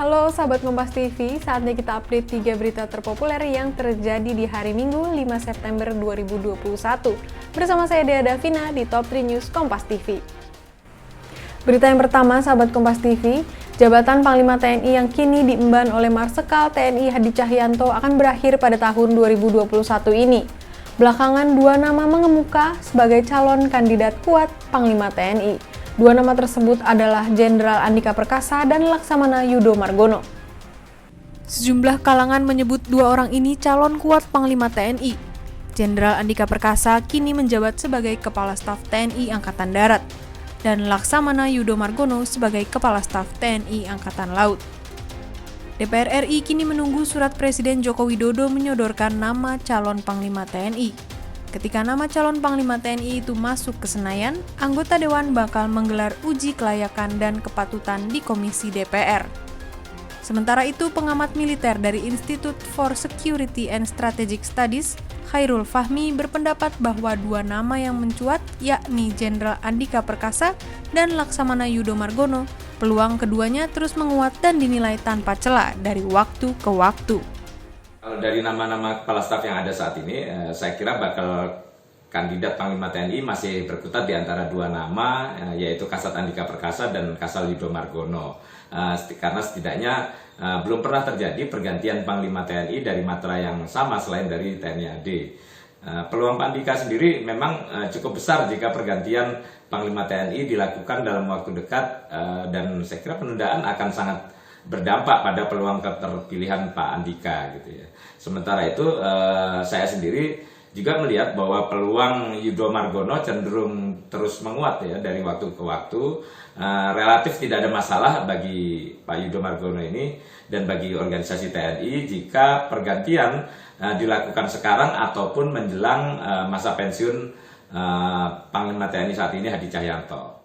Halo sahabat Kompas TV, saatnya kita update 3 berita terpopuler yang terjadi di hari Minggu 5 September 2021. Bersama saya Dea Davina di Top 3 News Kompas TV. Berita yang pertama, sahabat Kompas TV, jabatan Panglima TNI yang kini diemban oleh Marsikal TNI Hadi Cahyanto akan berakhir pada tahun 2021 ini. Belakangan dua nama mengemuka sebagai calon kandidat kuat Panglima TNI. Dua nama tersebut adalah Jenderal Andika Perkasa dan Laksamana Yudo Margono. Sejumlah kalangan menyebut dua orang ini calon kuat Panglima TNI. Jenderal Andika Perkasa kini menjabat sebagai Kepala Staf TNI Angkatan Darat dan Laksamana Yudo Margono sebagai Kepala Staf TNI Angkatan Laut. DPR RI kini menunggu surat Presiden Joko Widodo menyodorkan nama calon Panglima TNI. Ketika nama calon Panglima TNI itu masuk ke Senayan, anggota Dewan bakal menggelar uji kelayakan dan kepatutan di Komisi DPR. Sementara itu, pengamat militer dari Institute for Security and Strategic Studies, Khairul Fahmi, berpendapat bahwa dua nama yang mencuat, yakni Jenderal Andika Perkasa dan Laksamana Yudo Margono, peluang keduanya terus menguat dan dinilai tanpa celah dari waktu ke waktu. Dari nama-nama kepala staf yang ada saat ini, saya kira bakal kandidat Panglima TNI masih berkutat di antara dua nama, yaitu Kasat Andika Perkasa dan Kasal Yudo Margono. Karena setidaknya belum pernah terjadi pergantian Panglima TNI dari matra yang sama selain dari TNI AD. Peluang Pak Andika sendiri memang cukup besar jika pergantian Panglima TNI dilakukan dalam waktu dekat, dan saya kira penundaan akan sangat berdampak pada peluang keterpilihan Pak Andika gitu ya. Sementara itu saya sendiri juga melihat bahwa peluang Yudo Margono cenderung terus menguat ya dari waktu ke waktu. Relatif tidak ada masalah bagi Pak Yudo Margono ini dan bagi organisasi TNI jika pergantian dilakukan sekarang ataupun menjelang masa pensiun Panglima TNI saat ini Hadi Cahyanto.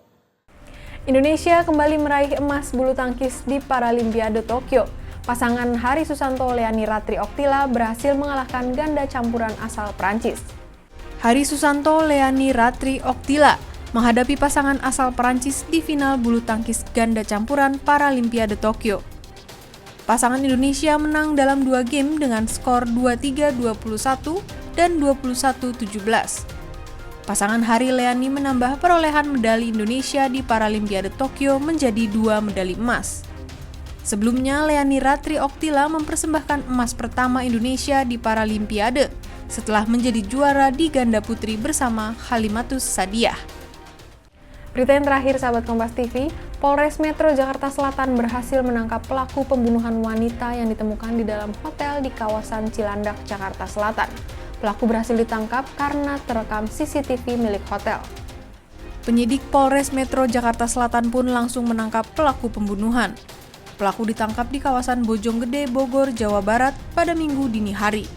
Indonesia kembali meraih emas bulu tangkis di Paralimpiade Tokyo. Pasangan Hari Susanto Leani Ratri Oktila berhasil mengalahkan ganda campuran asal Prancis. Hari Susanto Leani Ratri Oktila menghadapi pasangan asal Prancis di final bulu tangkis ganda campuran Paralimpiade Tokyo. Pasangan Indonesia menang dalam 2 game dengan skor 23-21 dan 21-17. Pasangan Hari Leani menambah perolehan medali Indonesia di Paralimpiade Tokyo menjadi 2 medali emas. Sebelumnya, Leani Ratri Oktila mempersembahkan emas pertama Indonesia di Paralimpiade setelah menjadi juara di ganda putri bersama Halimatus Sadiah. Berita yang terakhir, sahabat Kompas TV, Polres Metro Jakarta Selatan berhasil menangkap pelaku pembunuhan wanita yang ditemukan di dalam hotel di kawasan Cilandak, Jakarta Selatan. Pelaku berhasil ditangkap karena terekam CCTV milik hotel. Penyidik Polres Metro Jakarta Selatan pun langsung menangkap pelaku pembunuhan. Pelaku ditangkap di kawasan Bojonggede, Bogor, Jawa Barat pada Minggu dini hari.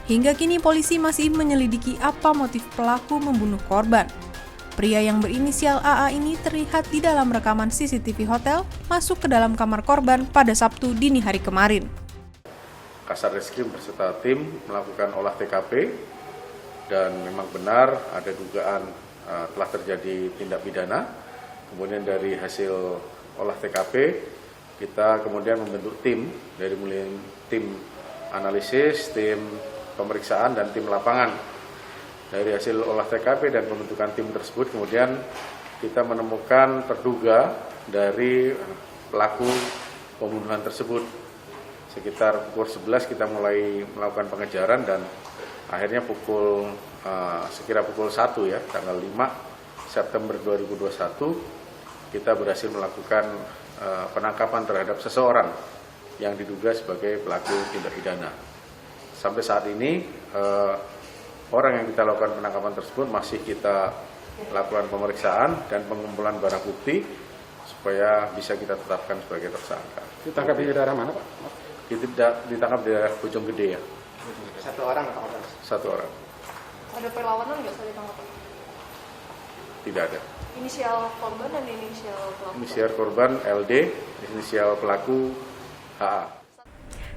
Hingga kini polisi masih menyelidiki apa motif pelaku membunuh korban. Pria yang berinisial AA ini terlihat di dalam rekaman CCTV hotel masuk ke dalam kamar korban pada Sabtu dini hari kemarin. Kasat Reskrim beserta tim melakukan olah TKP dan memang benar ada dugaan telah terjadi tindak pidana. Kemudian dari hasil olah TKP kita kemudian membentuk tim dari mulai tim analisis, tim pemeriksaan dan tim lapangan. Dari hasil olah TKP dan pembentukan tim tersebut kemudian kita menemukan terduga dari pelaku pembunuhan tersebut. Sekitar pukul 11 kita mulai melakukan pengejaran dan akhirnya sekira pukul 1 ya, tanggal 5 September 2021 kita berhasil melakukan penangkapan terhadap seseorang yang diduga sebagai pelaku tindak pidana. Sampai saat ini orang yang kita lakukan penangkapan tersebut masih kita lakukan pemeriksaan dan pengumpulan barang bukti supaya bisa kita tetapkan sebagai tersangka. Ditangkap di daerah mana, Pak? Ditangkap di daerah Bojonggede ya. Satu orang, Pak? Satu orang. Ada perlawanan nggak saat ditangkap? Tidak ada. Inisial korban dan inisial pelaku? Inisial korban LD, inisial pelaku HA.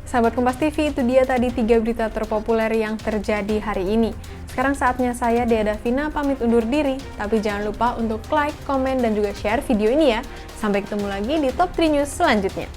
Sahabat Kompas TV, itu dia tadi 3 berita terpopuler yang terjadi hari ini. Sekarang saatnya saya, Dea Davina, pamit undur diri. Tapi jangan lupa untuk like, komen, dan juga share video ini ya. Sampai ketemu lagi di Top 3 News selanjutnya.